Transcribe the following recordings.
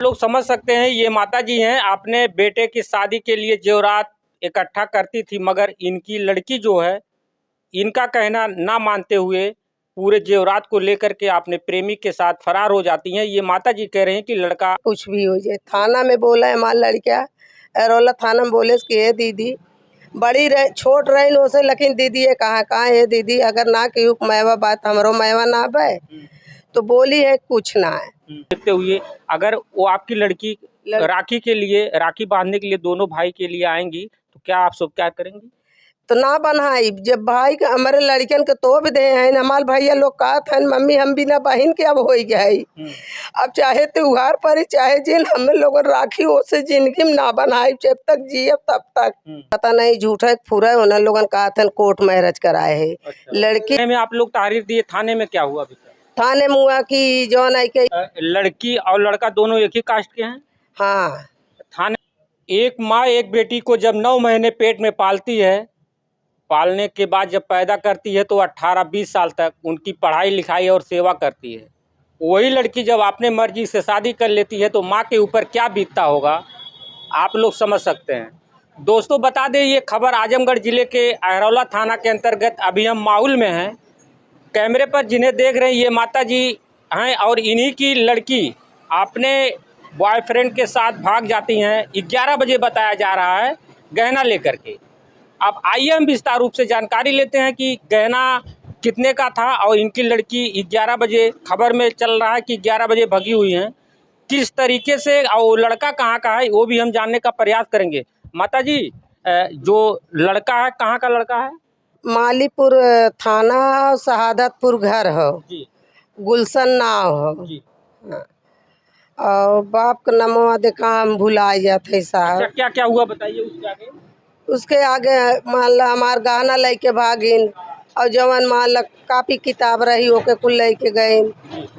लोग समझ सकते हैं ये माता जी हैं, अपने बेटे की शादी के लिए जेवरात इकट्ठा करती थी, मगर इनकी लड़की जो है इनका कहना ना मानते हुए पूरे जेवरात को लेकर के अपने प्रेमी के साथ फरार हो जाती हैं। ये माता जी कह रहे हैं कि लड़का कुछ भी हो जाए, थाना में बोला है हमारा लड़का अरोला थाना में बोले कि ये दीदी बड़ी रहे छोट रही नो से, लेकिन दीदी ये कहाँ है दीदी, अगर ना कि मैवा बात हमरो मैवा ना बे तो बोली है कुछ ना है। देखते हुए अगर वो आपकी लड़की राखी के लिए, राखी बांधने के लिए दोनों भाई के लिए आएंगी तो क्या आप सब क्या करेंगी? तो ना बनाई जब भाई के हमारे लड़कियन के तो भी दे हैं, हमारे भैया लोग कहा था मम्मी हम बिना बहन के अब हो गई, अब चाहे त्योहार पर चाहे जिन हम लोग राखी से जिंदगी में ना बनाई जब तक जिये तब तक। पता नहीं झूठा फूरा उन लोगन कहा था कोर्ट मैरिज कराए है। अच्छा। लड़की में आप लोग तारीफ दिए, थाने में क्या हुआ? अभी थाने में हुआ कि जौन आई के लड़की और लड़का दोनों एक ही कास्ट के हैं। हाँ, थाने एक माँ एक बेटी को जब 9 महीने पेट में पालती है, पालने के बाद जब पैदा करती है तो 18-20 साल तक उनकी पढ़ाई लिखाई और सेवा करती है। वही लड़की जब अपने मर्जी से शादी कर लेती है तो माँ के ऊपर क्या बीतता होगा आप लोग समझ सकते हैं। दोस्तों बता दें, ये खबर आजमगढ़ जिले के अहरौला थाना के अंतर्गत अभी हम माहौल में हैं। कैमरे पर जिन्हें देख रहे हैं ये माता जी हैं और इन्हीं की लड़की अपने बॉयफ्रेंड के साथ भाग जाती हैं। 11 बजे बताया जा रहा है गहना लेकर के। अब आइए हम विस्तार रूप से जानकारी लेते हैं कि गहना कितने का था और इनकी लड़की 11 बजे, खबर में चल रहा है कि 11 बजे भगी हुई हैं। किस तरीके से और वो लड़का कहाँ का है वो भी हम जानने का प्रयास करेंगे। माता जी, जो लड़का है कहाँ का लड़का है? मालीपुर थाना शहादतपुर घर हो जी। गुलशन नाव हो जी। हाँ। और बाप का नमवा देखा हम भुला जाते साहब। अच्छा, क्या क्या हुआ बताइए उसके आगे मान ला हमार गहना लेके भागिन और जवन मान ला कापी किताब रही ओके कुल लेके गए।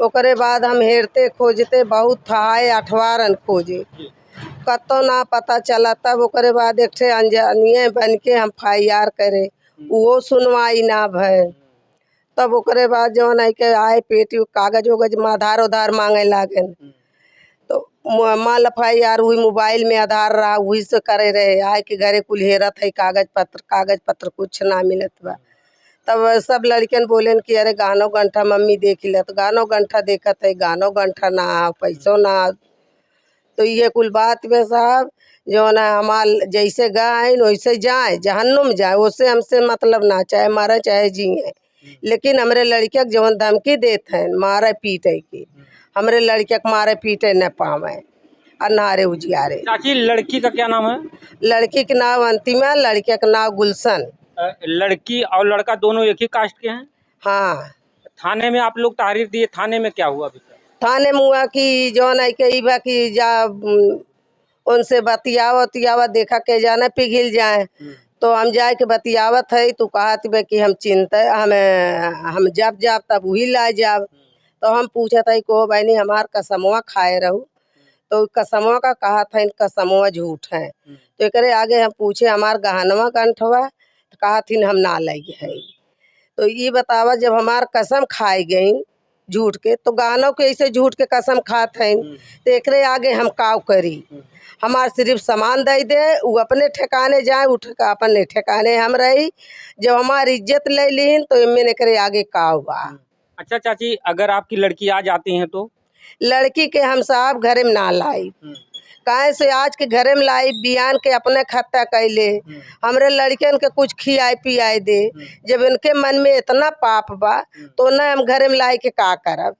ओकरे बाद हम हेरते खोजते बहुत थाए अठवारन खोजे कतो ना पता चला, तब ओकरे बाद एक ठे अनजानिए बन के हम FIR करे, वो सुनवाई ना भय। तब ओकरे बाद जवन है के आए पेटी कागज वगज में आधार उधार मांगे लागे तो माल FIR हुई, मोबाइल में आधार रहा वही से करे रहे। आए के घरे कुल हेरत है कागज पत्र कुछ ना मिलत बा। तब सब लड़कियन बोले कि अरे गानो गंठा मम्मी देख ले, तो गानो गंठा देखत है, गानो गंठा ना पैसों ना। तो ये कुल बात में साहब जो ना हमार जैसे गाय वैसे जाए जहन्नुम जाए, उससे हमसे मतलब ना, चाहे मारे चाहे जिए। लेकिन हमरे लड़किया जवन धमकी देते हैं मारे पीटे की, हमरे लड़किया के मारे पीटे न पावे अनारे उजियारे। चाची, लड़की का क्या नाम है? लड़की के नाम अंतिमा, लड़किया का नाम गुलशन। लड़की और लड़का दोनों एक ही कास्ट के हैं। हाँ। थाने में आप लोग तहरीर दिए, थाने में क्या हुआ अभी तक? थाने में हुआ कि जौन है के ई बा कि जा उनसे बतियावा देखा के जाना पिघल जाए। तो हम जाए के बतियावत है तो कहत बे कि हम चिंता हम जब जाब तब वही ला जाब। तो हम पूछत है को बहनी हमार कसमवा खाए रहू, तो कसमवा का कहा था कसमवा झूठ है। तो एकरे आगे हम पूछे हमार गहनवा कंठवा, तो कहा थी हम ना लगे है। तो ये बतावा जब हमार कसम खाए गई झूठ के, तो गहनों के ऐसे झूठ के कसम खात हैं तो एकरे आगे हम काव करी। हमार सिर्फ सामान दे दे, वो अपने ठिकाने जाए, उठ का अपने ठिकाने हम रही। जब हमारी इज्जत ले लीन तो इनमें करे आगे काव बा। अच्छा चाची, अगर आपकी लड़की आ जाती हैं तो? लड़की के हम साहब घरे में ना लाई, काहे से आज के घरे में लाई बियान के अपने खत्ता कैले हमरे लड़कियन के कुछ खियाए पियाए दे। जब इनके मन में इतना पाप बा तो न हम घरे में लाई के का करब।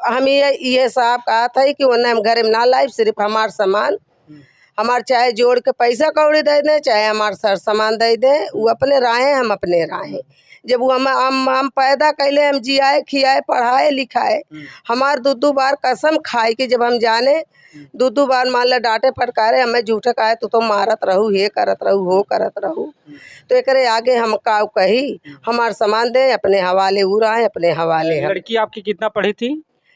हम ये साहब कहा था कि उन्हें हम घरे में ना लाई, सिर्फ हमार सामान हमार चाहे जोड़ के पैसा कौड़ी दे दें चाहे हमार सर सामान दे दें, वो अपने राहें हम अपने राहें। जब वो हम पैदा कैले हम जियाए खियाए पढ़ाए लिखाए, हमार दो बार कसम खाए कि जब हम जाने दो बार मान ला डांटे फटकारे हमें झूठे कहे तो मारत रहू, ये करत रहू, हो करत रहू। तो एकरे आगे हम का कही हमार सामान दे अपने हवाले उड़ाए अपने हवाले। लड़की आपकी कितना पढ़ी थी?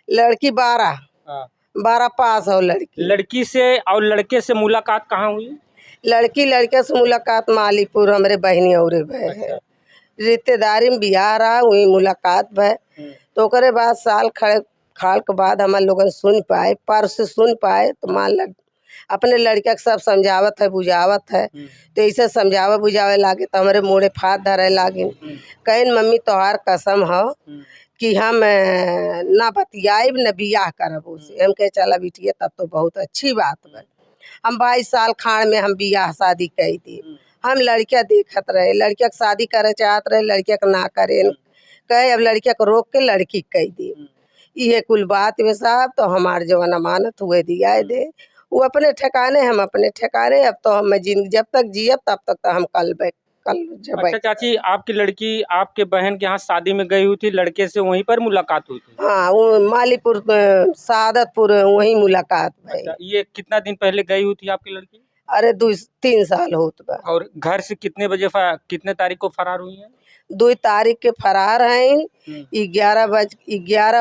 लड़की 12 पास हो। लड़की से और लड़के से मुलाकात कहाँ हुई? लड़के से मुलाकात मालीपुर हमरे बहनी और है रिश्तेदारी में बिहार रहा वही मुलाकात भय। तो ओकरे बाद साल खड़े खाल के बाद हमारे लोगन सुन पाए, पर से सुन पाए तो मान लग अपने लड़का के सब समझावत है बुझावत है। तो ऐसे समझावे बुझावे लागे तो हमारे मुँहे फात धरे लागिन। कहीं मम्मी तोहार कसम हो कि हम ना बतियाब न बियाह करब उसे। हम कहे चला बिटिया तब तो बहुत अच्छी बात है। हम 22 साल खाड़ में हम बियाह शादी कही दी। हम लड़किया देखत रहे, लड़किया के शादी करे चाहत रहे, लड़किया के ना करे कहे अब लड़किया को रोक के लड़की कही दी। ये कुल बात वे साहब तो हमारे जवान अमानत हुए दिया दे। वो अपने ठिकाने हम अपने ठिकाने। अब तो हम जब तक जियब तब तक तो हम कल जब अच्छा चाची, आपकी लड़की आपके बहन के यहाँ शादी में गई हुई थी, लड़के से वहीं पर मुलाकात हुई थी? हाँ, वो मालीपुर सादतपुर वहीं मुलाकात भाई। अच्छा, ये कितना दिन पहले गई हुई थी आपकी लड़की? अरे 2-3 साल होत बा। और घर से कितने तारीख को फरार हुई है? 2 तारीख के फरार हैं। 11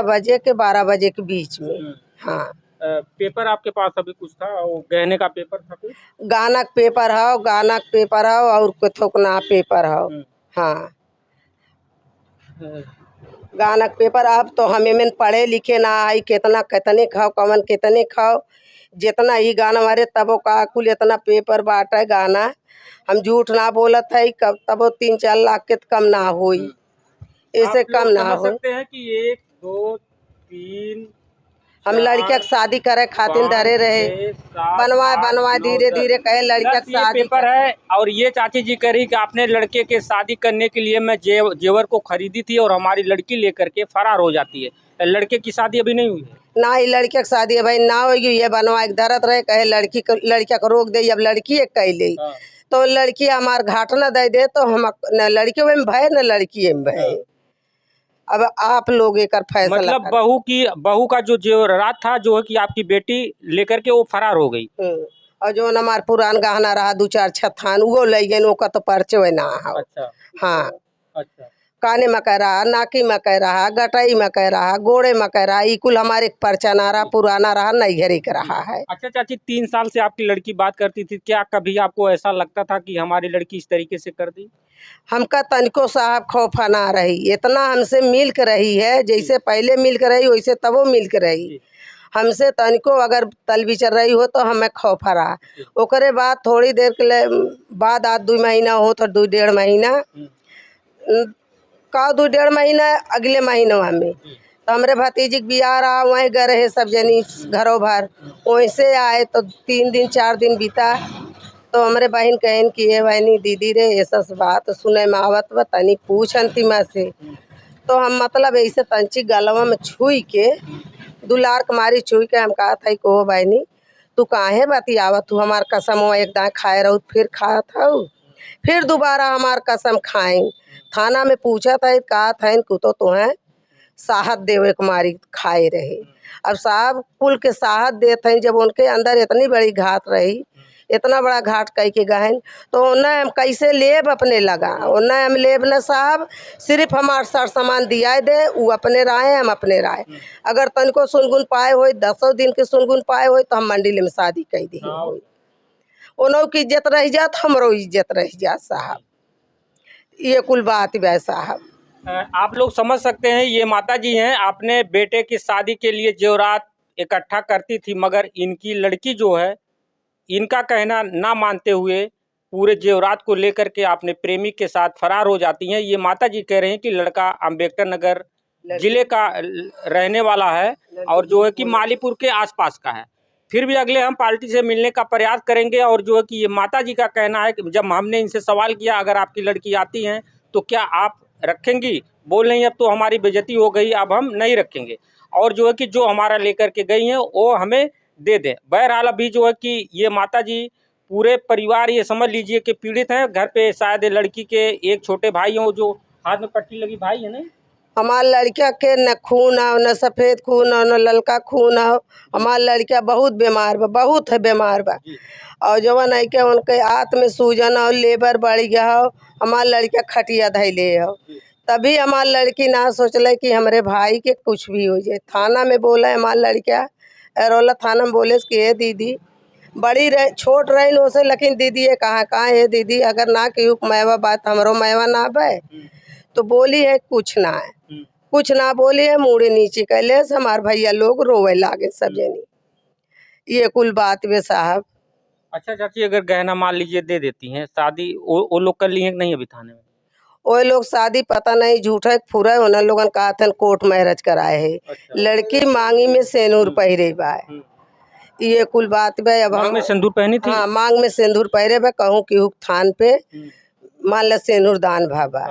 बजे के 12 बजे के बीच में। हाँ, पेपर आपके पास अभी कुछ था, वो गहने का पेपर था कुछ? गाना के पेपर हो, गाना के पेपर हो और थोकना पेपर हो। हाँ, गाना के पेपर। अब तो हमें में पढ़े लिखे ना आई, कितना कितने खाओ कवन कितने खाओ, जितना ही गाना हमारे तबो का कुल इतना पेपर बांटे गाना। हम झूठ ना बोलत है, कब तबो 3-4 लाख के कम ना हुई, ऐसे कम ना हो। सकते हैं कि 1 2 3 हम लड़किया के शादी करे खातिर डरे रहे, बनवा धीरे धीरे कहे लड़किया के शादी पेपर है। और ये चाची जी कह रही कि आपने लड़के के शादी करने के लिए मैं जेवर को खरीदी थी और हमारी लड़की लेकर के फरार हो जाती है। लड़के की शादी अभी नहीं हुई है? ना ही लड़किया की शादी है भाई, ना होगी। ये बनवा एक धरत रहे कहे लड़किया को रोक दे, अब लड़की एक कह ले तो लड़की हमार घाट न दे तो हम न लड़के में भय न लड़की में भय। अब आप लोग एक फैसला मतलब बहू का जो जेवरात था जो है कि आपकी बेटी लेकर के वो फरार हो गई। और जो हमार पुरान गहना रहा 2-4 छथान वो ले गए, ओका तो परचे ना। अच्छा, हाँ, अच्छा। काने में कह रहा, नाकी में कह रहा, गटाई में कह रहा, गोड़े में कह रहा, कुल हमारे परचा ना रहा, पुराना रहा, नहीं घरे का रहा है। अच्छा चाची, 3 साल से आपकी लड़की बात करती थी, क्या कभी आपको ऐसा लगता था कि हमारी लड़की इस तरीके से कर दी? हमका तनिको साहब खौफा ना रही, इतना हमसे मिल कर रही है, जैसे पहले मिल कर रही वैसे तबो मिल कर रही। हमसे तनिको अगर तल बिचर रही हो तो हमें खौफा रहा। ओकरे बाद थोड़ी देर के बाद 2 महीना हो तो 2-1.5 महीना का 2-1.5 महीना अगले महीनवा में तो हमारे भतीजी के बियाह रहा, वहीं गए रहे सब जनी घरों भर। वैसे आए तो 3 दिन 4 दिन बीता तो हमारे बहन कहन कि ये बहनी दीदी रे ऐसा बात सुने में आवत बा, तनी पूछ अंतिमा से। तो हम मतलब ऐसे तंची गलवा में छुई के दुलार कुमारी छुई के हम कहा था को बहनी तू काहे बतियावत तू, हमार कसम वो एक दाएँ खाए रहू फिर खात हूँ, फिर दोबारा हमार कसम खाएं। थाना में पूछा था कहा था को तो तुम्हें साहत देवे कुमारी खाए रहे। अब साहब कुल के साहत देते हैं, जब उनके अंदर इतनी बड़ी घात रही, इतना बड़ा घाट कह के गहन तो न हम कैसे लेब अपने लगा, न हम लेब न साहब, सिर्फ हमार सर सामान दिया दे, वो अपने राय हम अपने राय। अगर तनको सुनगुन पाए हो 10 दिन के सुनगुन पाए हो तो हम मंडिल में शादी कह दी। उन्हों की इज्जत रह जात, हमरो इज्जत रह जात साहब। ये कुल बात है साहब। आप लोग समझ सकते हैं, ये माता जी हैं, अपने बेटे की शादी के लिए जेवरात इकट्ठा करती थी, मगर इनकी लड़की जो है इनका कहना ना मानते हुए पूरे जेवरात को लेकर के अपने प्रेमी के साथ फरार हो जाती हैं। ये माता जी कह रहे हैं कि लड़का अम्बेडकर नगर जिले का रहने वाला है और जो है कि मालीपुर के आसपास का है। फिर भी अगले हम पार्टी से मिलने का प्रयास करेंगे। और जो है कि ये माता जी का कहना है कि जब हमने इनसे सवाल किया अगर आपकी लड़की आती हैं तो क्या आप रखेंगी, बोल नहीं अब तो हमारी बेइज्जती हो गई, अब हम नहीं रखेंगे, और जो है कि जो हमारा लेकर के गई हैं वो हमें दे दें। बहरहाल अभी जो है कि ये माता जी पूरे परिवार ये समझ लीजिए कि पीड़ित हैं। घर पे शायद लड़की के एक छोटे भाई हो जो हाथ में पट्टी लगी भाई है। नहीं, हमार लड़का के न खून हो, न सफ़ेद खून हो, न ललका खून हो। हमार लड़का बहुत बीमार बा, बहुत है बीमार बा। और जवन है के उनके हाथ में सूजन और लेबर बढ़ गया हो, हमार लड़का खटिया धैले हो। तभी हमार लड़की ना सोचले कि हमारे भाई के कुछ भी हो जाए। थाना में बोला हमार लड़का, एरोला थाना में बोले कि हे दीदी बड़ी रहे छोट रही उसे, लेकिन दीदी ये कहाँ है दीदी, अगर ना कि मैवा बात हमरो मैवा ना बे तो बोली है कुछ ना है। कुछ ना बोली है, मुड़े नीचे कैले से हमार भैया लोग रोवे लागे सब जनी। ये कुल बात वे साहब। अच्छा चाची, अगर गहना मान लीजिए दे देती हैं, शादी वो लोग कर ली है कि नहीं अभी थाने में? वो लोग शादी पता नहीं झूठा फुरा उन लोगन कहा था कोर्ट मैरिज कराए है। अच्छा। लड़की मांगी में सेनूर पहिरे बा। ये कुल बात बे। अब मांग हम में सिंदूर पहनी थी? हाँ, मांग में सिंदूर पहिरे बा, कहूँ कि थान पे मान ला सिंदूर दान भाबा।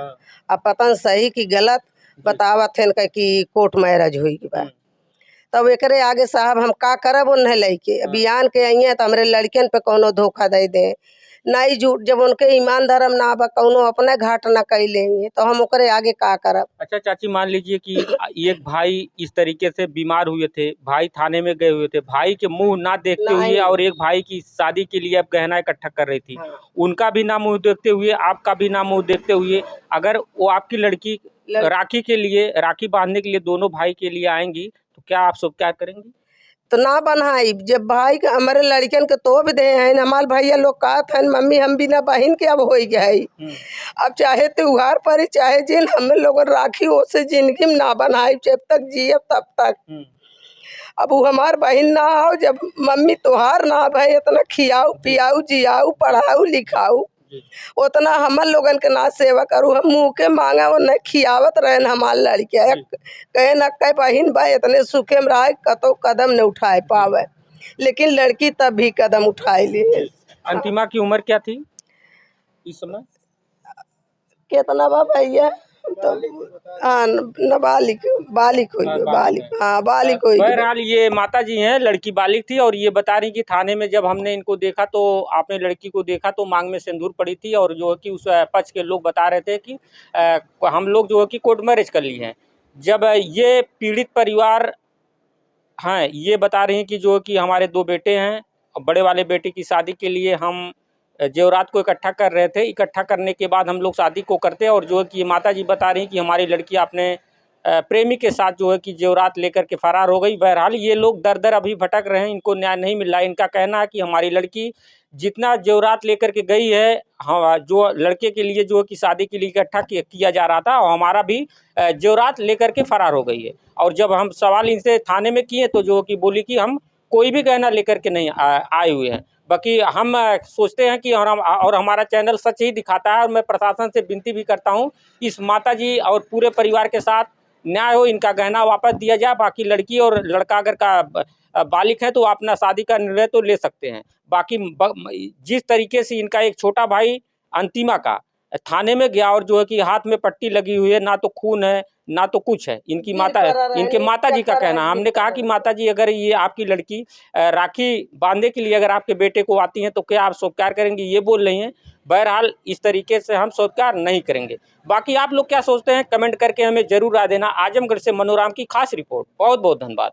अब पता नहीं सही कि गलत बतावत है कि कोर्ट मैरिज हुई बा। तब एकरे आगे साहब हम का करब उन्हें लेके बयान के आई है तो हमरे लड़कियन पे कोनो धोखा दे दे नहीं झूठ, जब उनके ईमान धर्म ना बा कौनो अपने घाट ना कई लेंगे तो हम ओकरे आगे का करब। अच्छा चाची, मान लीजिए कि एक भाई इस तरीके से बीमार हुए थे, भाई थाने में गए हुए थे, भाई के मुंह ना देखते हुए और एक भाई की शादी के लिए अब गहना इकट्ठा कर रही थी, उनका भी ना मुंह देखते हुए, आपका भी ना मुंह देखते हुए, अगर वो आपकी लड़की राखी के लिए, राखी बांधने के लिए दोनों भाई के लिए आएंगी तो क्या आप सब क्या करेंगी? तो ना बनाई जब भाई के हमारे लड़कियन के तो भी दे हैं हमारे भैया लोग कहत हैं मम्मी हम बिना बहन के अब हो गए। अब चाहे त्योहार पर चाहे जिन हम लोग राखी ओसे जिंदगी में ना बनाई जब तक जियब तब तक। अब वो हमार बहन ना आओ जब मम्मी त्योहार ना भाई इतना खियाऊ पियाऊ जियाऊ पढ़ाऊ लिखाऊ उतना हमर लोगन के ना सेवा करूँ। हम मुँह के मांगा वो न खियावत रहे हमार लड़किया कहे न कहे बहन भाई इतने सुखे में रहे कतो कदम न उठाए पावे, लेकिन लड़की तब भी कदम उठाए लिए। अंतिमा की उम्र क्या थी इस समय? कितना बा भैया? तो हाँ नाबालिग बालिक हुई बालिक, हाँ बालिक हुई। बहरहाल ये माता जी हैं, लड़की बालिक थी और ये बता रही कि थाने में जब हमने इनको देखा तो आपने लड़की को देखा तो मांग में सिंदूर पड़ी थी और जो है कि उस पक्ष के लोग बता रहे थे कि हम लोग जो है कि कोर्ट मैरिज कर ली है। जब ये पीड़ित परिवार हाँ ये बता रही हैं कि जो कि हमारे 2 बेटे हैं, बड़े वाले बेटे की शादी के लिए हम जेवरात को इकट्ठा कर रहे थे, इकट्ठा करने के बाद हम लोग शादी को करते हैं और जो है कि माता जी बता रही हैं कि हमारी लड़की अपने प्रेमी के साथ जो है कि जेवरात लेकर के फरार हो गई। बहरहाल ये लोग दर दर अभी भटक रहे हैं, इनको न्याय नहीं मिल रहा है। इनका कहना है कि हमारी लड़की जितना जेवरात लेकर के गई है, हाँ जो लड़के के लिए जो है कि शादी के लिए इकट्ठा किया जा रहा था और हमारा भी जेवरात लेकर के फरार हो गई है। और जब हम सवाल इनसे थाने में किए तो जो कि बोली कि हम कोई भी गहना लेकर के नहीं आए हुए हैं। बाकी हम सोचते हैं कि और हमारा चैनल सच ही दिखाता है और मैं प्रशासन से विनती भी करता हूं इस माताजी और पूरे परिवार के साथ न्याय हो, इनका गहना वापस दिया जाए। बाकी लड़की और लड़का अगर का बालिक है तो अपना शादी का निर्णय तो ले सकते हैं। बाकी जिस तरीके से इनका एक छोटा भाई अंतिमा का थाने में गया और जो है कि हाथ में पट्टी लगी हुई है, ना तो खून है ना तो कुछ है, इनके माता जी का कहना। हमने कहा कि माता जी अगर ये आपकी लड़की राखी बांधने के लिए अगर आपके बेटे को आती हैं तो क्या आप स्वीकार करेंगे, ये बोल रही हैं। बहरहाल इस तरीके से हम स्वीकार नहीं करेंगे। बाकी आप लोग क्या सोचते हैं कमेंट करके हमें जरूर राय देना। आजमगढ़ से मनोराम की खास रिपोर्ट। बहुत बहुत धन्यवाद।